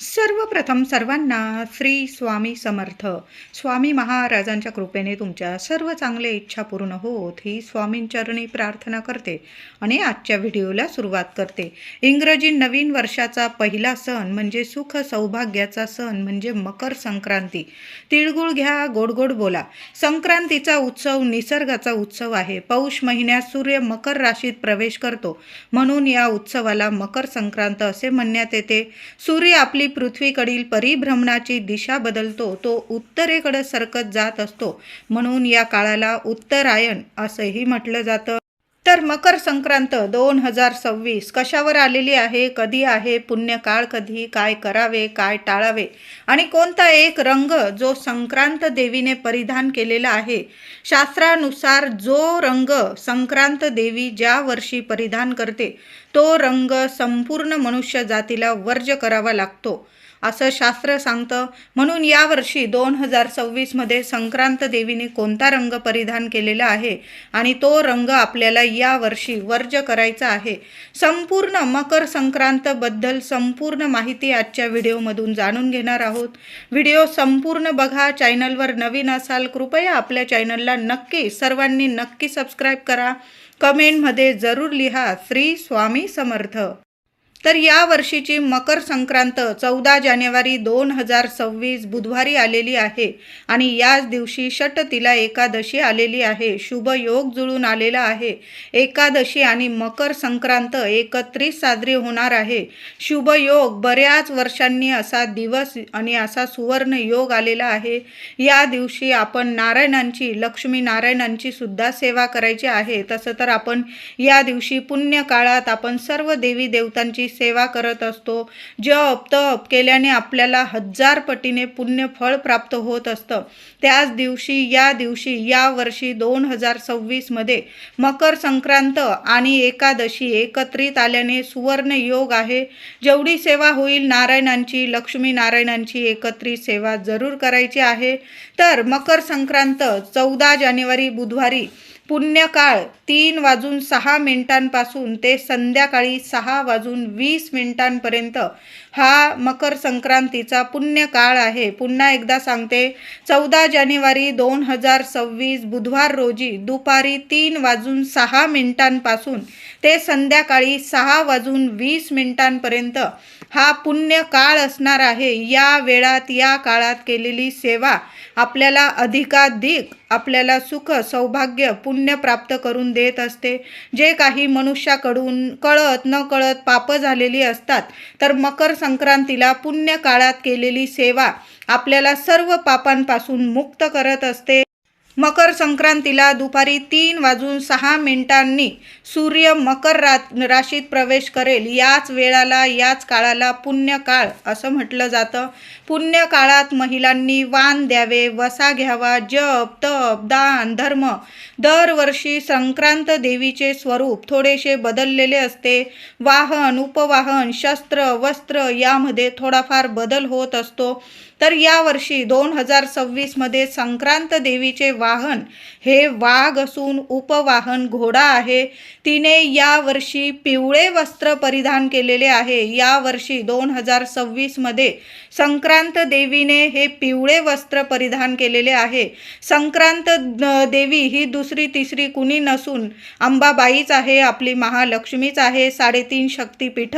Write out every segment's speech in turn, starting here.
सर्वप्रथम सर्वांना श्री स्वामी समर्थ. स्वामी महाराजांच्या कृपेने तुमच्या सर्व चांगल्या इच्छा पूर्ण होत ही स्वामींचरणी प्रार्थना करते आणि आजच्या व्हिडिओला सुरुवात करते. इंग्रजी नवीन वर्षाचा पहिला सण म्हणजे सुख सौभाग्याचा सण म्हणजे मकर संक्रांती. तिळगुळ घ्या, गोड गोड बोला. संक्रांतीचा उत्सव निसर्गाचा उत्सव आहे. पौष महिन्यात सूर्य मकर राशीत प्रवेश करतो, म्हणून या उत्सवाला मकर संक्रांत असे म्हणण्यात येते. सूर्य आपली पृथ्वीकडील परिभ्रमणाची दिशा बदलतो, तो उत्तरेकडे सरकत जात असतो, म्हणून या काळाला उत्तरायण असंही म्हटलं जातं. तर मकर संक्रांत 2026 कशावर आलेली आहे, कधी आहे, पुण्यकाळ कधी, काय करावे, काय टाळावे आणि कोणता एक रंग जो संक्रांत देवीने परिधान केलेला आहे. शास्त्रानुसार जो रंग संक्रांत देवी ज्या वर्षी परिधान करते तो रंग संपूर्ण मनुष्य जातीला वर्ज्य करावा लागतो असं शास्त्र सांगतं. म्हणून यावर्षी 2026 संक्रांत देवीने कोणता रंग परिधान केलेला आहे आणि तो रंग आपल्याला यावर्षी वर्ज्य करायचा आहे. संपूर्ण मकर संक्रांतबद्दल संपूर्ण माहिती आजच्या व्हिडिओमधून जाणून घेणार आहोत. व्हिडिओ संपूर्ण बघा. चॅनलवर नवीन असाल कृपया आपल्या चॅनलला सर्वांनी नक्की सबस्क्राईब करा. कमेंटमध्ये जरूर लिहा श्री स्वामी समर्थ. तर या वर्षीची मकर संक्रांत 14 जानेवारी 2026 बुधवारी आलेली आहे आणि याच दिवशी षटतिला एकादशी आलेली आहे. शुभ योग जुळून आलेला आहे. एकादशी आणि मकर संक्रांत एकत्रित साजरी होणार आहे. शुभ योग बऱ्याच वर्षांनी असा दिवस आणि असा सुवर्ण योग आलेला आहे. या दिवशी आपण नारायणांची, लक्ष्मी नारायणांची सुद्धा सेवा करायची आहे. तसं तर आपण या दिवशी पुण्य काळात आपण सर्व देवी देवतांची सेवा करत असतो. जप तप केल्याने आपल्याला 1000 पटीने पुण्य फळ प्राप्त होत असतं. त्याच दिवशी या वर्षी 2026 मकर संक्रांत आणि एकादशी एकत्रित आल्याने सुवर्ण योग आहे. जेवढी सेवा होईल नारायणांची, लक्ष्मी नारायणांची एकत्रित सेवा जरूर करायची आहे. तर मकर संक्रांत 14 जानेवारी बुधवारी पुण्यकाळ 3:06 ते संध्याकाळी 6:20 हा मकर संक्रांतीचा पुण्यकाळ आहे. पुन्हा एकदा सांगते, 14 जानेवारी 2026 बुधवार रोजी दुपारी 3:06 ते संध्याकाळी 6:20 हा पुण्यकाळ असणार आहे. या वेळात, या काळात केलेली सेवा आपल्याला अधिकाधिक आपल्याला सुख सौभाग्य पुण्य प्राप्त करून देत असते. जे काही मनुष्याकडून कळत न कळत पाप झालेली असतात, तर मकर संक्रांतीला पुण्य काळात केलेली सेवा आपल्याला सर्व पापांपासून मुक्त करत असते. मकर संक्रांतीला दुपारी 3:06 सूर्य मकर राशीत प्रवेश करेल. याच वेळाला, याच काळाला पुण्यकाळ असं म्हटलं जातं. पुण्य काळात महिलांनी वाण द्यावे, वसा घ्यावा, जप तप दान धर्म. दरवर्षी संक्रांत देवीचे स्वरूप थोडेसे बदललेले असते. वाहन, उपवाहन, शस्त्र, वस्त्र यामध्ये थोडाफार बदल होत असतो. तर यावर्षी 2026 संक्रांत देवीचे वाहन हे वाघ असून उपवाहन घोडा आहे. तिने यावर्षी पिवळे वस्त्र परिधान केलेले आहे. यावर्षी 2026 संक्रांत देवीने हे पिवळे वस्त्र परिधान केलेले आहे. संक्रांत देवी ही दुसरी तिसरी कुणी नसून अंबाबाईच आहे, आपली महालक्ष्मीच आहे. 3.5 शक्तिपीठ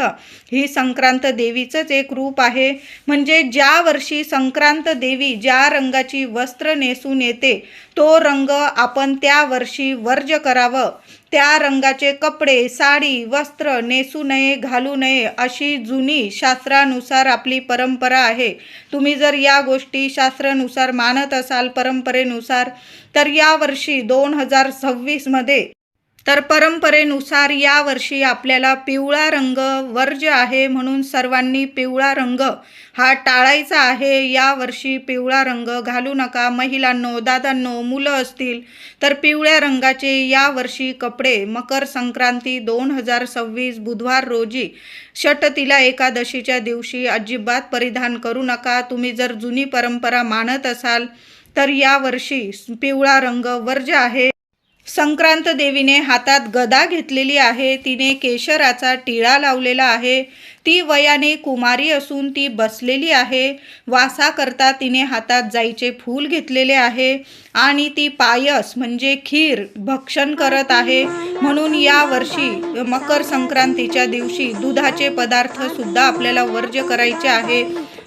ही संक्रांत देवीचंच एक रूप आहे. म्हणजे ज्या वर्षी संक्रांत देवी ज्या रंगाची वस्त्र नेसून येते तो रंग आपण त्या वर्षी वर्ज्य करावं. त्या रंगाचे कपडे, साडी, वस्त्र नेसू नये, घालू नये अशी जुनी शास्त्रानुसार आपली परंपरा आहे. तुम्ही जर या गोष्टी शास्त्रानुसार मानत असाल, परंपरेनुसार, तर यावर्षी 2026 तर परंपरेनुसार यावर्षी आपल्याला पिवळा रंग वर्ज्य आहे, म्हणून सर्वांनी पिवळा रंग हा टाळायचा आहे. यावर्षी पिवळा रंग घालू नका. महिलांनो, दादांनो, मुलं असतील तर पिवळ्या रंगाचे यावर्षी कपडे मकर संक्रांती 2026 बुधवार रोजी षटतिला एकादशीच्या दिवशी अजिबात परिधान करू नका. तुम्ही जर जुनी परंपरा मानत असाल तर यावर्षी पिवळा रंग वर्ज्य आहे. संक्रांत देवीने हातात गदा घेतलेली आहे. तिने केशराचा टिळा लावलेला आहे. ती वयाने कुमारी असून ती बसलेली आहे. वासाकरता तिने हातात जाईचे फूल घेतलेले आहे आणि ती पायस म्हणजे खीर भक्षण करत आहे. म्हणून या वर्षी मकर संक्रांतीच्या दिवशी दुधाचे पदार्थ सुद्धा आपल्याला वर्ज्य करायचे आहे.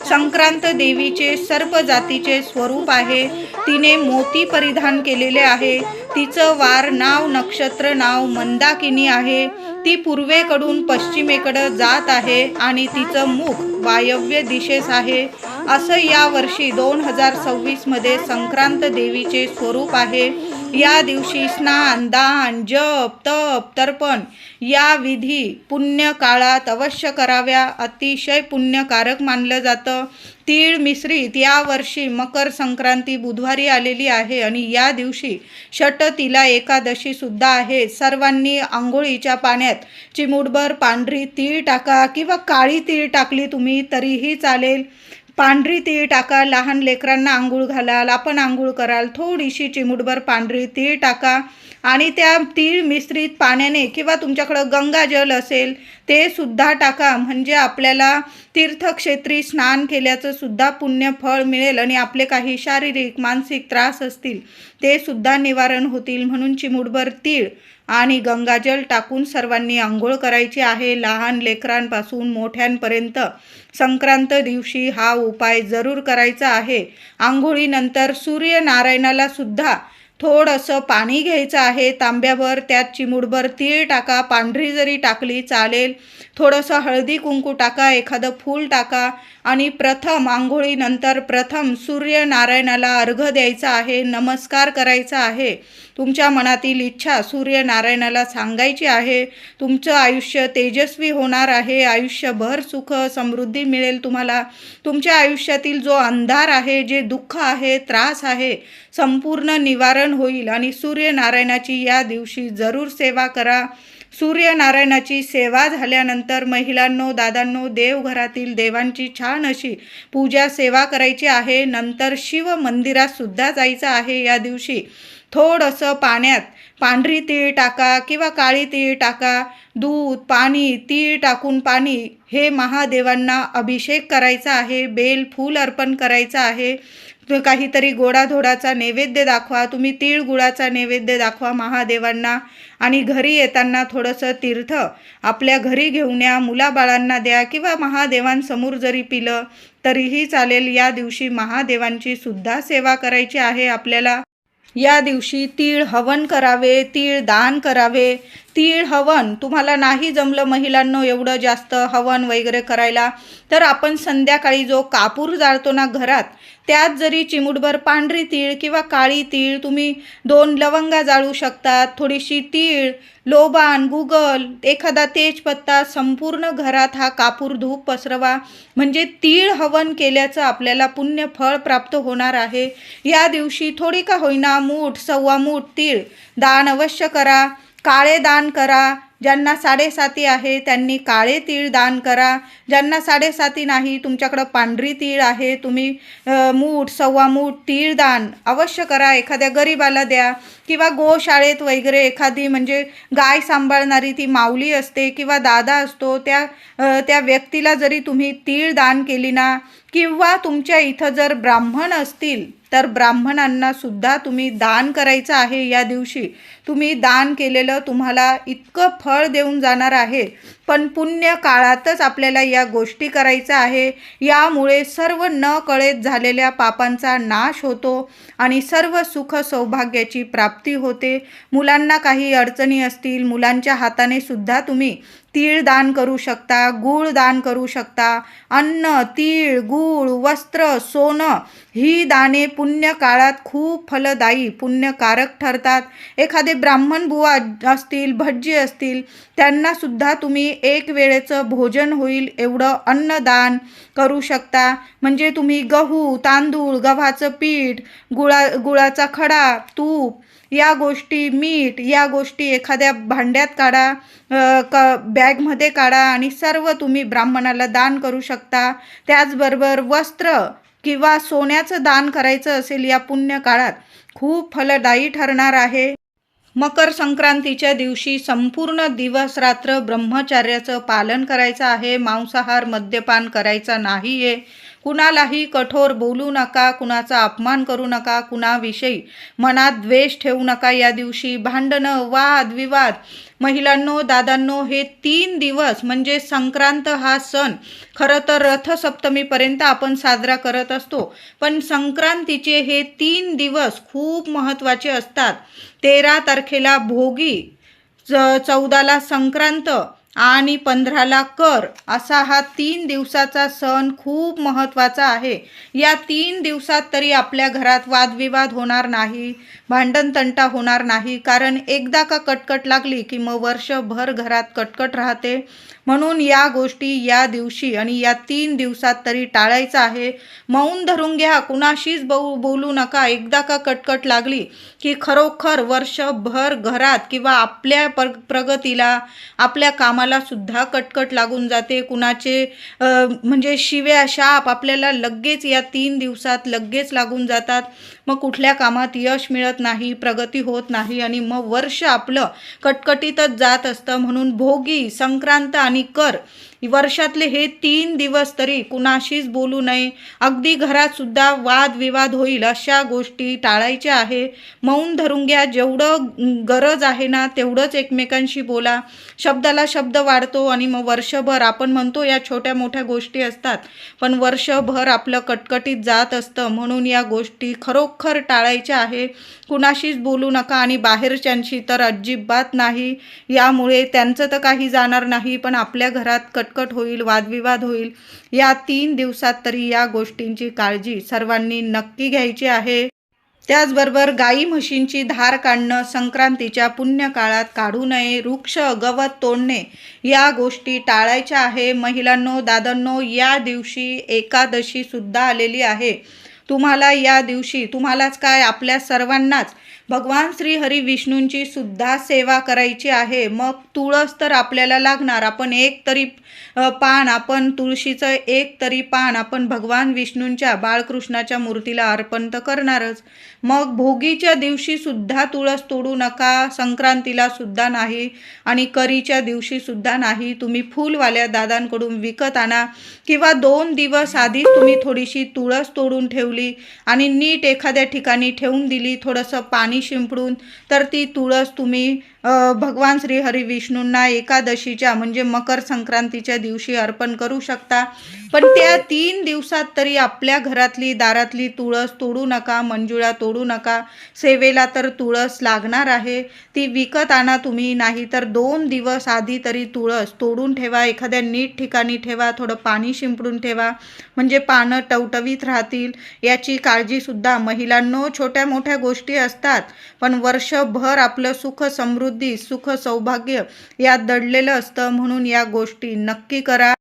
संक्रांत देवीचे सर्व जातीचे स्वरूप आहे. तिने मोती परिधान केलेले आहे. तिचं वार नाव नक्षत्र नाव मंदाकिनी आहे. ती पूर्वेकडून पश्चिमेकडे जात आहे आणि तिचं मुख वायव्य दिशेस आहे. असं या वर्षी 2026 मध्ये संक्रांत देवीचे स्वरूप आहे. या दिवशी स्नान दान जप तप तर्पण या विधी पुण्य काळात अवश्य कराव्या. अतिशय पुण्यकारक मानलं जातं. तीळ मिश्रित या वर्षी मकर संक्रांती बुधवारी आलेली आहे आणि या दिवशी षटतिला एकादशी सुद्धा आहे. सर्वांनी आंघोळीच्या पाण्यात चिमूटभर पांढरी तीळ टाका किंवा काळी तीळ टाकली तुम्ही तरीही चालेल. पांढरी तीळ टाका. लहान लेकरांना आंघोळ घालाल, आपण आंघोळ कराल, थोडीशी चिमूटभर पांढरी तीळ टाका आणि त्या तीळ मिश्रित पाण्याने किंवा तुमच्याकडं गंगाजल असेल ते सुद्धा टाका. म्हणजे आपल्याला तीर्थक्षेत्री स्नान केल्याचं सुद्धा पुण्यफळ मिळेल आणि आपले काही शारीरिक मानसिक त्रास असतील ते सुद्धा निवारण होतील. म्हणून चिमूटभर तीळ आणि गंगाजल टाकून सर्वांनी आंघोळ करायची आहे. लहान लेकरांपासून मोठ्यांपर्यंत संक्रांत दिवशी हा उपाय जरूर करायचा आहे. आंघोळीनंतर सूर्यनारायणाला सुद्धा थोडंसं पाणी घ्यायचं आहे तांब्याभर. त्यात चिमूटभर तीळ टाका, पांढरी जरी टाकली चालेल. थोडंसं हळदी कुंकू टाका, एखादं फूल टाका आणि प्रथम आंघोळीनंतर प्रथम सूर्यनारायणाला अर्घ द्यायचा आहे, नमस्कार करायचा आहे. तुमच्या मनातील इच्छा सूर्यनारायणाला सांगायची आहे. तुमचं आयुष्य तेजस्वी होणार आहे. आयुष्यभर सुख समृद्धी मिळेल तुम्हाला. तुमच्या आयुष्यातील जो अंधार आहे, जे दुःख आहे, त्रास आहे, संपूर्ण निवारण होईल आणि सूर्यनारायणाची या दिवशी जरूर सेवा करा. सूर्यनारायणाची सेवा झाल्यानंतर महिलांनो दादांनो देवघरातील देवांची छान अशी पूजा सेवा करायची आहे. नंतर शिव मंदिरात सुद्धा जायचं आहे. या दिवशी थोडंसं पाण्यात पांढरी तीळ टाका किंवा काळी तीळ टाका. दूध पाणी तीळ टाकून पाणी हे महादेवांना अभिषेक करायचा आहे. बेल फूल अर्पण करायचं आहे. काहीतरी गोडाधोडाचा नैवेद्य दाखवा. तुम्ही तीळ गुळाचा नैवेद्य दाखवा महादेवांना आणि घरी येताना थोडंसं तीर्थ आपल्या घरी घेऊन या. मुलाबाळांना द्या किंवा महादेवांसमोर जरी पिलं तरीही चालेल. या दिवशी महादेवांची सुद्धा सेवा करायची आहे आपल्याला. या दिवशी तीळ हवन करावे, तीळ दान करावे. तीळ हवन तुम्हाला नाही जमलं महिलांनो एवढं जास्त हवन वगैरे करायला, तर आपण संध्याकाळी जो कापूर जाळतो ना घरात, त्यात जरी चिमूटभर पांढरी तीळ किंवा काळी तीळ, तुम्ही 2 लवंगा जाळू शकतात, थोडीशी तीळ, लोबान, गुगल, एखादा तेजपत्ता, संपूर्ण घरात हा कापूर धूप पसरवा. म्हणजे तीळ हवन केल्याचं आपल्याला पुण्य फळ प्राप्त होणार आहे. या दिवशी थोडी का होईना मूठ सव्वा मूठ तीळ दान अवश्य करा. काळे दान करा. ज्यांना 7.5 आहे त्यांनी काळे तीळ दान करा. ज्यांना 7.5 नाही, तुमच्याकडं पांढरी तीळ आहे, तुम्ही मूठ सव्वा मूठ तीळ दान अवश्य करा. एखाद्या गरीबाला द्या किंवा गोशाळेत वगैरे एखादी म्हणजे गाय सांभाळणारी ती माऊली असते किंवा दादा असतो, त्या व्यक्तीला जरी तुम्ही तीळ दान केली ना, किंवा तुमच्या इथं जर ब्राह्मण असतील तर ब्राह्मणांना सुद्धा तुम्ही दान करायचं आहे. या दिवशी तुम्ही दान केलेलं तुम्हाला इतकं फळ देऊन जाणार आहे. पण पुण्य काळातच आपल्याला या गोष्टी करायच्या आहे. यामुळे सर्व न कळत झालेल्या पापांचा नाश होतो आणि सर्व सुख सौभाग्याची प्राप्ती होते. मुलांना काही अडचणी असतील, मुलांच्या हाताने सुद्धा तुम्ही तीळ दान करू शकता, गूळ दान करू शकता. अन्न, तीळ, गूळ, वस्त्र, सोनं ही दाने पुण्य काळात खूप फलदायी पुण्यकारक ठरतात. एखादे ब्राह्मण बुवा असतील, भटजी असतील, त्यांना सुद्धा तुम्ही एक वेळेचं भोजन होईल एवढं अन्नदान करू शकता. म्हणजे तुम्ही गहू, तांदूळ, गव्हाचं पीठ, गुळाचा खडा, तूप या गोष्टी, मीठ या गोष्टी एखाद्या भांड्यात काढा, बॅगमध्ये काढा आणि सर्व तुम्ही ब्राह्मणाला दान करू शकता. त्याचबरोबर वस्त्र किंवा सोन्याचं दान करायचं असेल या पुण्य काळात खूप फलदायी ठरणार आहे. मकर संक्रांतीच्या दिवशी संपूर्ण दिवस रात्र ब्रह्मचर्याचं पालन करायचं आहे. मांसाहार मद्यपान करायचा नाही आहे. कुणालाही कठोर बोलू नका, कुणाचा अपमान करू नका, कुणाविषयी मनात द्वेष ठेवू नका. या दिवशी भांडणं, वाद विवाद, महिलांनो दादांनो, हे 3 दिवस म्हणजे संक्रांत हा सण खरं तर रथसप्तमीपर्यंत आपण साजरा करत असतो, पण संक्रांतीचे हे 3 दिवस खूप महत्त्वाचे असतात. 13 तारखेला भोगी, 14ला संक्रांत आणि 15ला कर, असा हा 3 दिवसाचा सण खूप महत्त्वाचा आहे. या 3 दिवसात तरी आपल्या घरात वादविवाद होणार नाही, भांडण तंटा होणार नाही, कारण एकदा का कटकट लागली की मग वर्षभर घरात कटकट राहते. म्हणून या गोष्टी या दिवशी आणि या 3 दिवसात तरी टाळायचं आहे. मौन धरून घ्या, कुणाशीच बोलू नका. एकदा का कटकट लागली की खरोखर वर्षभर घरात किंवा आपल्या प्रगतीला, आपल्या कामाला सुद्धा कटकट लागून जाते. कुणाचे म्हणजे शिव्या शाप आपल्याला लगेच या 3 दिवसात लगेच लागून जातात. मग कुठल्या कामात यश मिळत नाही, प्रगती होत नाही आणि मग वर्ष आपलं कटकटीतच जात असतं. म्हणून भोगी, संक्रांत आणि कर वर्षातले हे 3 दिवस तरी कुणाशीच बोलू नये. अगदी घरात सुद्धा वादविवाद होईल अशा गोष्टी टाळायच्या आहे. मौन धरून घ्या. जेवढं गरज आहे ना तेवढंच एकमेकांशी बोला. शब्दाला शब्द वाढतो आणि मग वर्षभर आपण म्हणतो या छोट्या मोठ्या गोष्टी असतात, पण वर्षभर आपलं कटकटीत जात असतं. म्हणून या गोष्टी खरोखर टाळायच्या आहे. कुणाशीच बोलू नका आणि बाहेरच्यांशी तर अजिबात नाही. यामुळे त्यांचं तर काही जाणार नाही, पण आपल्या घरात कटकट होईल, वादविवाद होईल. या 3 दिवसात तरी या गोष्टींची काळजी सर्वांनी नक्की घ्यायची आहे. त्याचबरोबर गाई म्हशींची धार काढणं संक्रांतीच्या पुण्य काळात काढू नये. वृक्ष गवत तोडणे या गोष्टी टाळायच्या आहे. महिलांनो दादांनो, या दिवशी एकादशी सुद्धा आलेली आहे. तुम्हाला या दिवशी, तुम्हालाच काय आपल्या सर्वांनाच भगवान श्री हरी विष्णूंची सुद्धा सेवा करायची आहे. मग तुळस तर आपल्याला लागणार. आपण एक तरी पान, आपण तुळशीचं एक तरी पान आपण भगवान विष्णूंच्या, बाळकृष्णाच्या मूर्तीला अर्पण तर करणारच. मग भोगीच्या दिवशी सुद्धा तुळस तोडू नका, संक्रांतीला सुद्धा नाही आणि करीच्या दिवशी सुद्धा नाही. तुम्ही फुलवाल्या दादांकडून विकत आणा किंवा 2 दिवस आधीच तुम्ही थोडीशी तुळस तोडून ठेवली आणि नीट एखाद्या ठिकाणी ठेवून दिली, थोडंसं पाणी शिंपडून, तर ती तुळस तुम्ही भगवान श्री हरी विष्णूंना एकादशीच्या म्हणजे मकर संक्रांतीच्या दिवशी अर्पण करू शकता. पण त्या 3 दिवसात तरी आपल्या घरातली दारातली तुळस तोडू नका, मंजुळा तोडू नका. सेवेला तर तुळस लागणार आहे, ती विकत आणा तुम्ही. नाही तर 2 दिवस आधी तरी तुळस तोडून ठेवा, एखाद्या नीट ठिकाणी ठेवा, थोडं पाणी शिंपडून ठेवा, म्हणजे पानं टवटवीत राहतील. याची काळजीसुद्धा महिलांनो, छोट्या मोठ्या गोष्टी असतात, पण वर्षभर आपलं सुख समृद्धी, सुख सौभाग्य यात दडलेलं असतं. म्हणून या गोष्टी नक्की करा.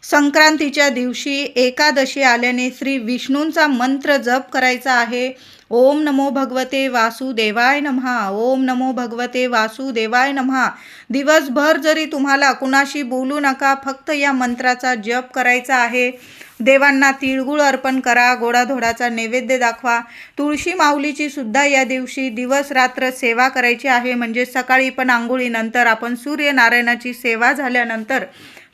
संक्रांतीच्या दिवशी एकादशी आल्याने श्री विष्णूंचा मंत्र जप करायचा आहे. ओम नमो भगवते वासुदेवाय नमः, ओम नमो भगवते वासुदेवाय नमः. दिवसभर जरी तुम्हाला कुणाशी बोलू नका, फक्त या मंत्राचा जप करायचा आहे. देवांना तिळगुळ अर्पण करा, गोडाधोडाचा नैवेद्य दाखवा. तुळशी माऊलीची सुद्धा या दिवशी दिवस रात्र सेवा करायची आहे. म्हणजे सकाळी पण आंघोळीनंतर आपण सूर्यनारायणाची सेवा झाल्यानंतर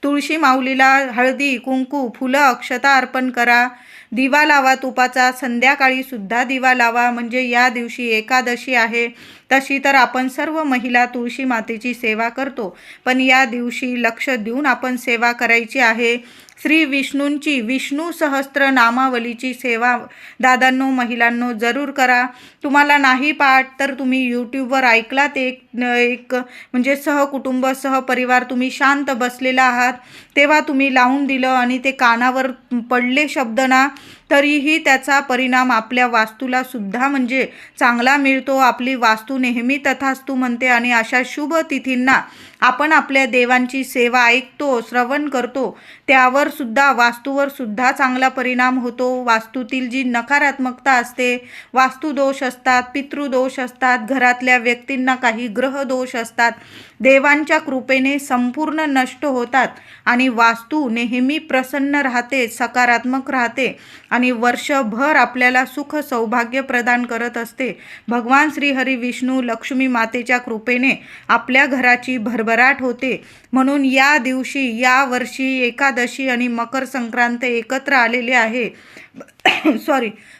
तुळशी माऊलीला हळदी, कुंकू, फुलं, अक्षता अर्पण करा. दिवा लावा तुपाचा, संध्याकाळी सुद्धा दिवा लावा. म्हणजे या दिवशी एकादशी आहे. तशी तर आपण सर्व महिला तुळशी मातेची सेवा करतो, पण या दिवशी लक्ष देऊन आपण सेवा करायची आहे. श्री विष्णूंची विष्णू सहस्त्र नामावलीची सेवा दादांनो, महिलांनो जरूर करा. तुम्हाला नाही पाठ तर तुम्ही यूट्यूबवर ऐकलात, एक म्हणजे सहकुटुंब सहपरिवार तुम्ही शांत बसलेला आहात, तेव्हा तुम्ही लावून दिलं आणि ते कानावर पडले शब्द ना, तरीही त्याचा परिणाम आपल्या वास्तूला सुद्धा म्हणजे चांगला मिळतो. आपली वास्तू नेहमी तथास्तु म्हणते आणि अशा शुभ तिथींना आपण आपल्या देवांची सेवा ऐकतो, श्रवण करतो, त्यावर सुद्धा वास्तूवर सुद्धा चांगला परिणाम होतो. वास्तूतील जी नकारात्मकता असते, वास्तुदोष असतात, पितृदोष असतात, घरातल्या व्यक्तींना काही ग्रहदोष असतात, देवांच्या कृपेने संपूर्ण नष्ट होतात आणि वास्तू नेहमी प्रसन्न राहते, सकारात्मक राहते आणि आणि वर्षभर आपल्याला सुख सौभाग्य प्रदान करत असते. भगवान श्री हरी विष्णू लक्ष्मी मातेच्या कृपेने आपल्या घराची भरभराट होते. म्हणून या दिवशी, या वर्षी एकादशी आणि मकर संक्रांत एकत्र आलेले आहे.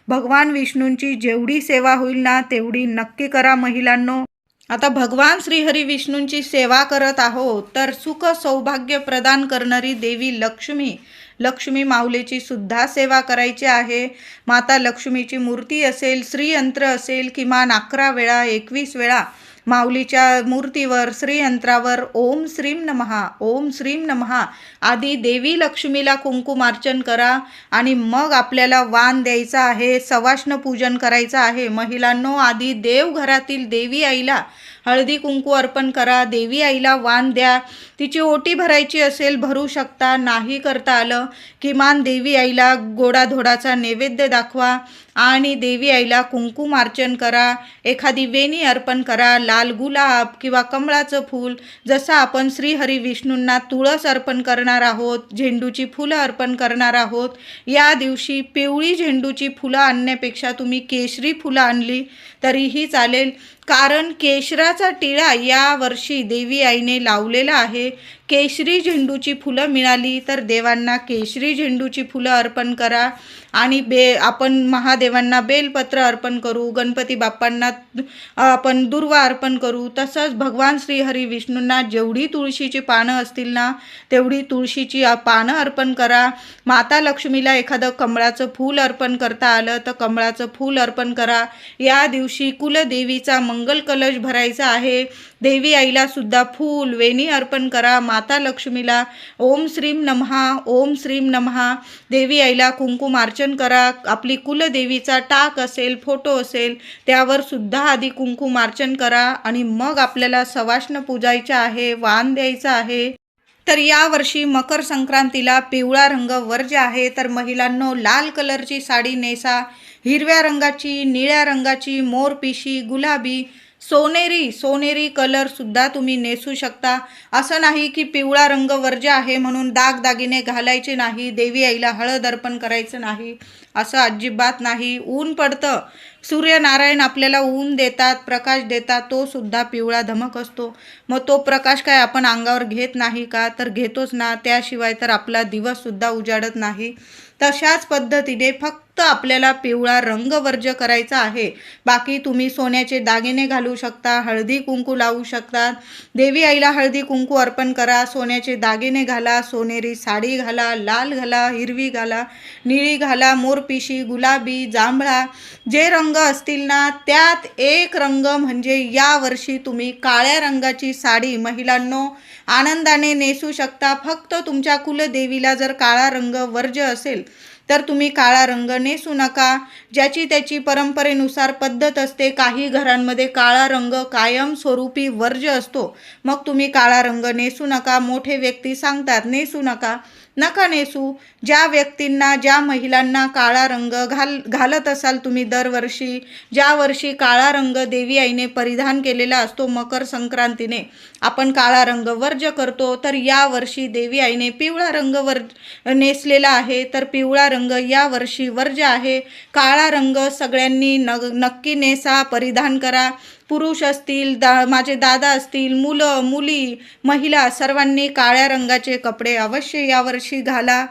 भगवान विष्णूंची जेवढी सेवा होईल ना तेवढी नक्की करा महिलांनो. आता भगवान श्रीहरी विष्णूंची सेवा करत आहोत तर सुख सौभाग्य प्रदान करणारी देवी लक्ष्मी माऊलीची सुद्धा सेवा करायची आहे. माता लक्ष्मीची मूर्ती असेल, श्रीयंत्र असेल, किमान 11 वेळा 21 वेळा माऊलीच्या मूर्तीवर श्रीयंत्रावर ओम श्रीम नमहा, ओम श्रीम नमहा आधी देवी लक्ष्मीला कुंकुमार्चन करा आणि मग आपल्याला वाण द्यायचा आहे, सवाष्ण पूजन करायचं आहे. महिलांनो, आधी देवघरातील देवी आईला हळदी कुंकू अर्पण करा, देवी आईला वाण द्या. तिची ओटी भरायची असेल भरू शकता, नाही करता आलं किमान देवी आईला गोडाधोडाचा नैवेद्य दाखवा आणि देवी आईला कुंकुमार्चन करा. एखादी वेणी अर्पण करा, लाल गुलाब किंवा कमळाचं फूल. जसं आपण श्रीहरी विष्णूंना तुळस अर्पण करणार आहोत, झेंडूची फुलं अर्पण करणार आहोत, या दिवशी पिवळी झेंडूची फुलं आणण्यापेक्षा तुम्ही केशरी फुलं आणली तरीही चालेल. कारण केशराचा टिळा या वर्षी देवी आईने लावलेला आहे. केशरी झेंडूची फुलं मिळाली तर देवांना केशरी झेंडूची फुलं अर्पण करा आणि आपण महादेवांना बेलपत्र अर्पण करू, गणपती बाप्पांना आपण दुर्वा अर्पण करू. तसंच भगवान श्रीहरी विष्णूंना जेवढी तुळशीची पानं असतील ना तेवढी तुळशीची पानं अर्पण करा. माता लक्ष्मीला एखादं कमळाचं फूल अर्पण करता आलं तर कमळाचं फूल अर्पण करा. या दिवशी कुलदेवीचा मंगल कलश भरायचा आहे. देवी आईला सुद्धा फूल वेणी अर्पण करा. माता लक्ष्मीला ओम श्रीम नमहा, ओम श्रीम नमहा. देवी आईला कुंकुमार्चन करा. आपली कुलदेवीचा टाक असेल, फोटो असेल त्यावर सुद्धा आधी कुंकुमार्चन करा आणि मग आपल्याला सवाष्ण पूजायचं आहे, वाण द्यायचं आहे. तर यावर्षी मकर संक्रांतीला पिवळा रंग वर्ज्य आहे. तर महिलांनो, लाल कलरची साडी नेसा, हिरव्या रंगाची, निळ्या रंगाची, मोरपिशी, गुलाबी, सोनेरी कलर सुद्धा तुम्ही नेसू शकता. असं नाही की पिवळा रंग वर्ज्य आहे म्हणून दागदागिने घालायचे नाही, देवी आईला हळद अर्पण करायचं नाही, असं अजिबात नाही. ऊन पडतं, सूर्यनारायण आपल्याला ऊन देतात, प्रकाश देतात, तो सुद्धा पिवळा धमक असतो. मग तो प्रकाश काय आपण अंगावर घेत नाही का? तर घेतोच ना, त्याशिवाय तर आपला दिवस सुद्धा उजाडत नाही. तशाच पद्धतीने फक्त आपल्याला पिवळा रंग वर्ज्य करायचा आहे. बाकी तुम्ही सोन्याचे दागिने घालू शकता, हळदी कुंकू लावू शकतात, देवी आईला हळदी कुंकू अर्पण करा, सोन्याचे दागिने घाला, सोनेरी साडी घाला, लाल घाला, हिरवी घाला, निळी घाला, मोरपिशी, गुलाबी, जांभळा, जे रंग असतील ना त्यात एक रंग म्हणजे यावर्षी तुम्ही काळ्या रंगाची साडी महिलांनो आनंदाने नेसू शकता. फक्त तुमच्या कुलदेवीला जर काळा रंग वर्ज्य असेल तर तुम्ही काळा रंग नेसू नका. ज्याची त्याची परंपरेनुसार पद्धत असते. काही घरांमध्ये काळा रंग कायमस्वरूपी वर्ज्य असतो, मग तुम्ही काळा रंग नेसू नका. मोठे व्यक्ती सांगतात नेसू नका, नका नेसू. ज्या व्यक्तींना, ज्या महिलांना काळा रंग घालत असाल तुम्ही दरवर्षी, ज्या वर्षी काळा रंग देवी आईने परिधान केलेला असतो मकर संक्रांतीने आपण काळा रंग वर्ज्य करतो, तर यावर्षी देवी आईने पिवळा रंग नेसलेला आहे, तर पिवळा रंग यावर्षी वर्ज्य आहे. काळा रंग सगळ्यांनी नक्की नेसा, परिधान करा. पुरुष असतील, माझे दादा असतील, मुलं मुली, महिला सर्वांनी काळ्या रंगाचे कपडे अवश्य यावर्षी घाला.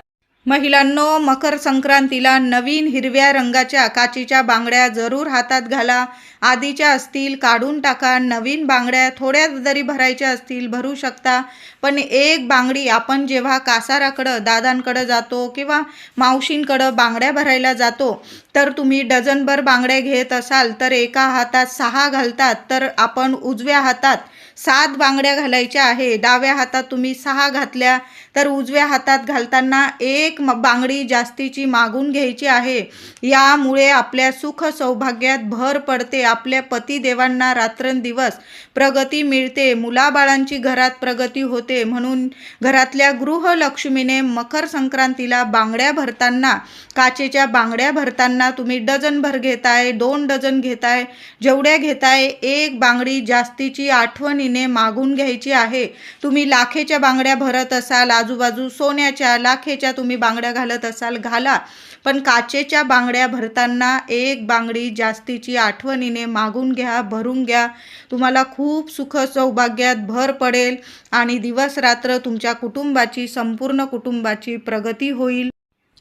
महिलांनो, मकर संक्रांतीला नवीन हिरव्या रंगाच्या काचेच्या बांगड्या जरूर हातात घाला. आधीच्या असतील काढून टाका. नवीन बांगड्या थोड्या जरी भरायच्या असतील भरू शकता, पण एक बांगडी आपण जेव्हा कासाराकडं, दादांकडं जातो किंवा मावशींकडं बांगड्या भरायला जातो तर तुम्ही डझनभर बांगड्या घेत असाल तर एका हातात 6 घालतात, तर आपण उजव्या हातात 7 बांगड्या घालायच्या आहे. डाव्या हातात तुम्ही 6 घातल्या तर उजव्या हातात घालताना एक बांगडी जास्तीची मागून घ्यायची आहे. यामुळे आपल्या सुख सौभाग्यात भर पडते. आपल्या पतिदेवांना रात्रंदिवस प्रगती मिळते, मुलाबाळांची घरात प्रगती होते. म्हणून घरातल्या गृहलक्ष्मीने मकर संक्रांतीला बांगड्या भरताना, काचेच्या बांगड्या भरताना तुम्ही डझनभर घेताय, 2 डझन घेताय, जेवढ्या घेताय एक बांगडी जास्तीची आठवणीने आठवणीने मागून घ्यायची आहे. तुम्ही लाखेच्या बांगड्या भरत असाल, आजूबाजू सोन्याच्या लाखेच्या तुम्ही बांगड्या घालत असाल, घाला. पण काचेच्या बांगड्या भरताना एक बांगडी जास्तीची आठवणीने मागून घ्या, भरून घ्या. तुम्हाला खूप सुख सौभाग्यात भर पडेल आणि दिवस रात्र तुमच्या कुटुंबाची, संपूर्ण कुटुंबाची प्रगती होईल.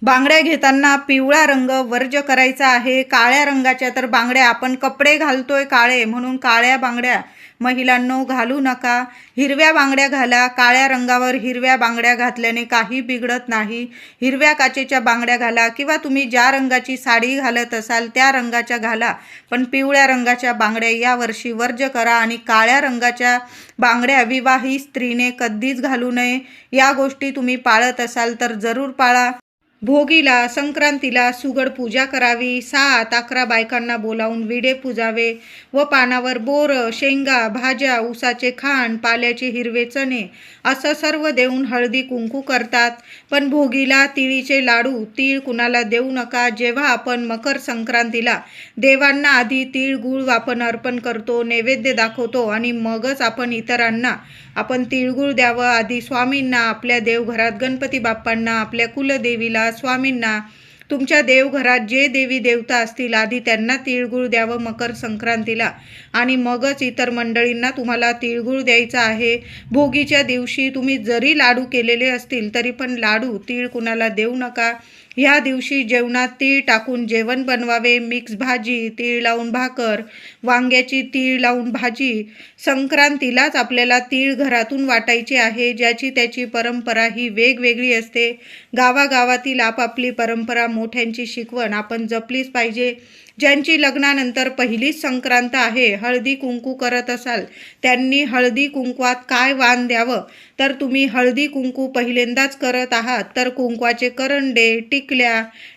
बांगड्या घेताना पिवळा रंग वर्ज करायचा आहे. काळ्या रंगाच्या तर बांगड्या, आपण कपडे घालतोय काळे म्हणून काळ्या बांगड्या महिलांनो घालू नका. हिरव्या बांगड्या घाला. काळ्या रंगावर हिरव्या बांगड्या घातल्याने काही बिघडत नाही. हिरव्या काचेच्या बांगड्या घाला किंवा तुम्ही ज्या रंगाची साडी घालत असाल त्या रंगाच्या घाला. पण पिवळ्या रंगाच्या बांगड्या यावर्षी वर्ज करा. आणि काळ्या रंगाच्या बांगड्या विवाहित स्त्रीने कधीच घालू नये. या गोष्टी तुम्ही पाळत असाल तर जरूर पाळा. भोगीला, संक्रांतीला सुगड पूजा करावी. 7-11 बायकांना बोलावून विडे पुजावे व पानावर बोरं, शेंगा, भाज्या, ऊसाचे खांड, पाल्याचे हिरवे चणे असं सर्व देऊन हळदी कुंकू करतात. पण भोगीला तिळीचे लाडू, तीळ कुणाला देऊ नका. जेव्हा आपण मकर संक्रांतीला देवांना आधी तीळ गुळ आपण अर्पण करतो, नैवेद्य दाखवतो आणि मगच आपण इतरांना आपण तिळगुळ द्यावं. आधी स्वामींना, आपल्या देवघरात गणपती बाप्पांना, आपल्या कुलदेवीला, स्वामींना, तुमच्या देवघरात जे देवी देवता असतील आधी त्यांना तिळगुळ द्यावं मकर संक्रांतीला आणि मगच इतर मंडळींना तुम्हाला तिळगुळ द्यायचा आहे. भोगीच्या दिवशी तुम्ही जरी लाडू केलेले असतील तरी पण लाडू, तीळ कुणाला देऊ नका. ह्या दिवशी जेवणात तीळ टाकून जेवण बनवावे. मिक्स भाजी, तीळ लावून भाकर, वांग्याची तीळ लावून भाजी. संक्रांतीलाच आपल्याला तीळ घरातून वाटायचे आहे. ज्याची त्याची परंपरा ही वेगवेगळी असते. गावागावातील आपापली परंपरा, मोठ्यांची शिकवण आपण जपलीच पाहिजे. ज्यांची लग्नानंतर पहिलीच संक्रांत आहे, हळदी कुंकू करत असाल, त्यांनी हळदी कुंकवात काय वाण द्यावं? तर तुम्ही हळदी कुंकू पहिल्यांदाच करत आहात तर कुंकवाचे करंडे,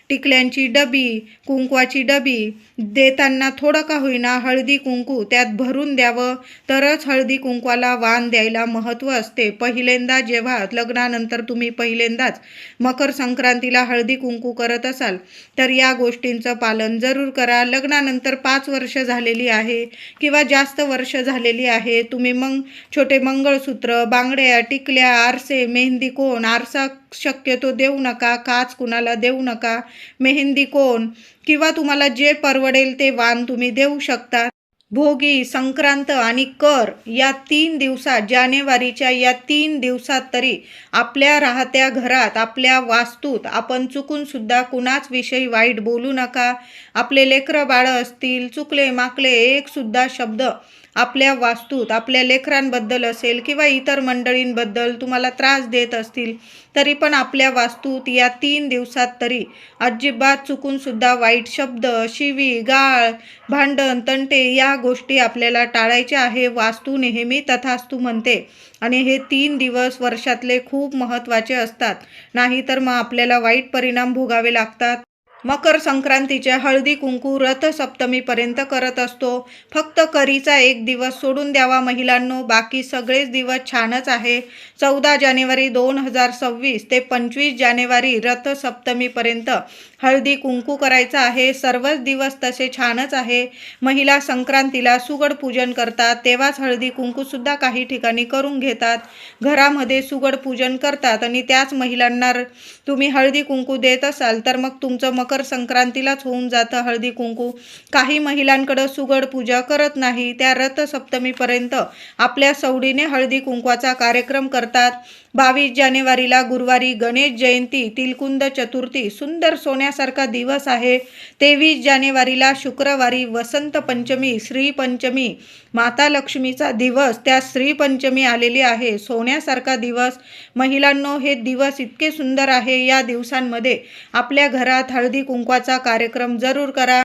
टिकल्यांची डबी, कुंकवाची डबी देताना थोडं का होईना हळदी कुंकू त्यात भरून द्यावं. तरच हळदी कुंकवाला वाण द्यायला महत्त्व असते. पहिल्यांदा जेव्हा लग्नानंतर तुम्ही पहिल्यांदाच मकर संक्रांतीला हळदी कुंकू करत असाल तर या गोष्टींचं पालन जरूर करा. लग्नानंतर 5 वर्ष झालेली आहे किंवा जास्त वर्ष झालेली आहे, तुम्ही मग छोटे मंगळसूत्र, बांगड्या, टिकल्या, आरसे, मेहंदी कोण, आरसा शक्यतो देऊ नका. काच कुणाला देऊ नका. मेहंदी कोण किंवा तुम्हाला जे परवडेल ते वाण तुम्ही देऊ शकता. भोगी, संक्रांत आणि कर या 3 दिवसात, जानेवारीच्या या 3 दिवसात तरी आपल्या राहत्या घरात, आपल्या वास्तूत आपण चुकून सुद्धा कुणाच विषयी वाईट बोलू नका. आपले लेकरं बाळं असतील, चुकले माकले एक सुद्धा शब्द आपल्या वास्तूत आपल्या लेकरांबद्दल असेल किंवा इतर मंडळींबद्दल तुम्हाला त्रास देत असतील तरी पण आपल्या वास्तूत या 3 दिवसात तरी अजिबात चुकून सुद्धा वाईट शब्द, शिवी, गाळ, भांडण, तंटे या गोष्टी आपल्याला टाळायच्या आहे. वास्तू नेहमी तथास्तु म्हणते आणि हे 3 दिवस वर्षातले खूप महत्त्वाचे असतात. नाहीतर मग आपल्याला वाईट परिणाम भोगावे लागतात. मकर संक्रांतीच्या हळदी कुंकू रथसप्तमीपर्यंत करत असतो. फक्त करीचा एक दिवस सोडून द्यावा महिलांनो, बाकी सगळेच दिवस छानच आहे. 14 जानेवारी 2026 ते 25 जानेवारी रथसप्तमीपर्यंत हळदी कुंकू करायचं आहे. सर्वच दिवस तसे छानच आहे. महिला संक्रांतीला सुगड पूजन करतात, तेव्हाच हळदी कुंकूसुद्धा काही ठिकाणी करून घेतात. घरामध्ये सुगड पूजन करतात आणि त्याच महिलांना तुम्ही हळदी कुंकू देत असाल तर मग तुमचं मकर संक्रांतीलाच होऊन जातं हळदी कुंकू. काही महिलांकडं सुगड पूजा करत नाही, त्या रथसप्तमीपर्यंत आपल्या सवडीने हळदी कुंकवाचा कार्यक्रम करतात. 22 जानेवारीला गुरुवारी गणेश जयंती, तिलकुंद चतुर्थी, सुंदर सोन्यासारखा दिवस आहे. 23 जानेवारीला शुक्रवारी वसंत पंचमी, श्री पंचमी, माता लक्ष्मीचा दिवस, त्या श्री पंचमी आलेली आहे. सोन्यासारखा दिवस महिलांनो, हे दिवस इतके सुंदर आहे. या दिवसांमध्ये आपल्या घरात हळदी कुंकवाचा कार्यक्रम जरूर करा.